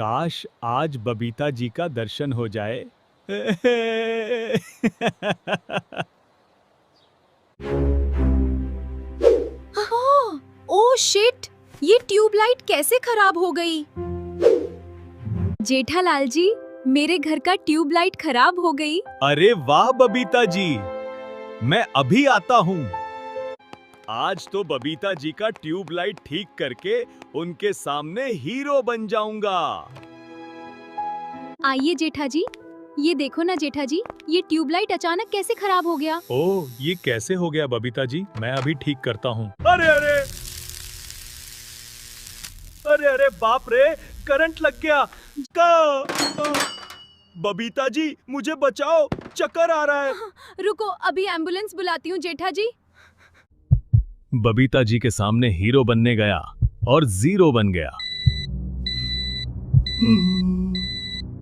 काश आज बबीता जी का दर्शन हो जाए। ओह ओह शिट, ये ट्यूबलाइट कैसे खराब हो गई? जेठालाल जी, मेरे घर का ट्यूबलाइट खराब हो गई। अरे वाह बबीता जी, मैं अभी आता हूँ। आज तो बबीता जी का ट्यूबलाइट ठीक करके उनके सामने हीरो बन जाऊंगा। आइए जेठा जी, ये देखो ना जेठा जी, ये ट्यूबलाइट अचानक कैसे खराब हो गया? ओह, ये कैसे हो गया बबीता जी? मैं अभी ठीक करता हूँ। अरे अरे अरे अरे बाप रे, करंट लग गया। बबीता जी मुझे बचाओ, चक्कर आ रहा है। रुको, अभी एम्बुलेंस बुलाती हूँ जेठा जी। बबीता जी के सामने हीरो बनने गया और जीरो बन गया।